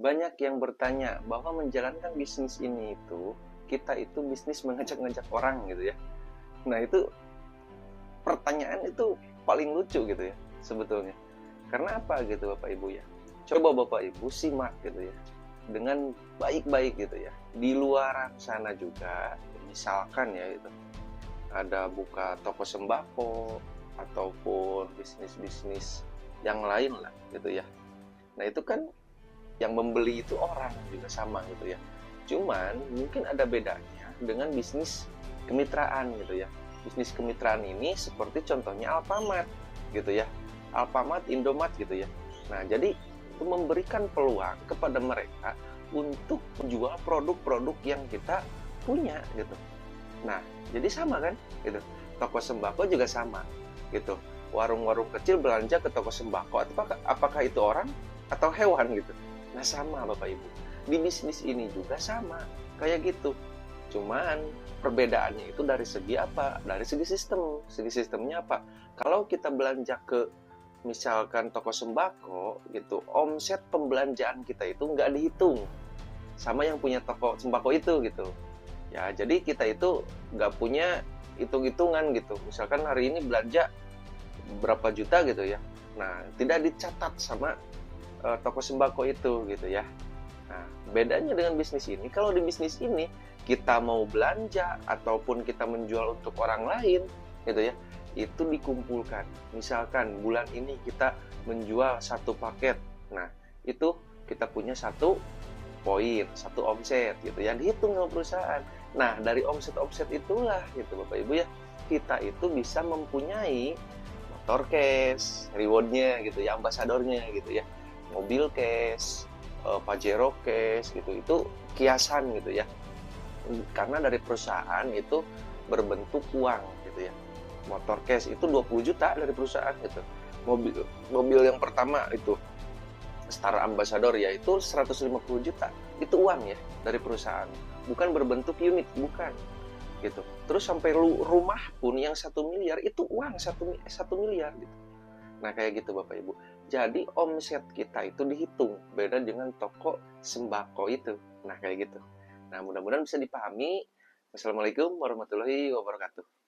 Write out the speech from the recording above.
Banyak yang bertanya bahwa menjalankan bisnis ini itu, kita itu bisnis mengajak-ngajak orang gitu ya. Nah itu pertanyaan itu paling lucu gitu ya sebetulnya. Karena apa gitu Bapak Ibu ya? Coba Bapak Ibu simak gitu ya. Dengan baik-baik gitu ya. Di luaran sana juga, misalkan ya itu, ada buka toko sembako ataupun bisnis-bisnis yang lain lah gitu ya. Nah itu kan yang membeli itu orang juga sama gitu ya. Cuman mungkin ada bedanya dengan bisnis kemitraan gitu ya. Bisnis kemitraan ini seperti contohnya Alfamart gitu ya. Alfamart, Indomart gitu ya. Nah, jadi itu memberikan peluang kepada mereka untuk menjual produk-produk yang kita punya gitu. Nah, jadi sama kan gitu. Toko sembako juga sama gitu. Warung-warung kecil belanja ke toko sembako, apakah itu orang atau hewan gitu. Nah, sama Bapak Ibu. Di bisnis ini juga sama, kayak gitu. Cuman perbedaannya itu dari segi apa? Dari segi sistem. Segi sistemnya apa? Kalau kita belanja ke misalkan toko sembako gitu, omset pembelanjaan kita itu nggak dihitung sama yang punya toko sembako itu gitu. Ya, jadi kita itu nggak punya hitung-hitungan gitu. Misalkan hari ini belanja berapa juta gitu ya. Nah, tidak dicatat sama toko sembako itu gitu ya. Nah, bedanya dengan bisnis ini, kalau di bisnis ini kita mau belanja ataupun kita menjual untuk orang lain gitu ya, itu dikumpulkan. Misalkan bulan ini kita menjual satu paket. Nah, itu kita punya satu poin, satu omset gitu ya, dihitung sama perusahaan. Nah, dari omset-omset itulah gitu Bapak Ibu ya, kita itu bisa mempunyai motor cash, rewardnya gitu ya, ambasadornya gitu ya, mobil cash, Pajero cash gitu, itu kiasan gitu ya. Karena dari perusahaan itu berbentuk uang gitu ya. Motor cash itu 20 juta dari perusahaan gitu. Mobil mobil yang pertama itu Star Ambassador ya itu 150 juta. Itu uang ya dari perusahaan. Bukan berbentuk unit, bukan gitu. Terus sampai rumah pun yang 1 miliar itu uang satu miliar gitu. Nah kayak gitu Bapak Ibu. Jadi omset kita itu dihitung, beda dengan toko sembako itu. Nah kayak gitu. Nah mudah-mudahan bisa dipahami. Wassalamualaikum warahmatullahi wabarakatuh.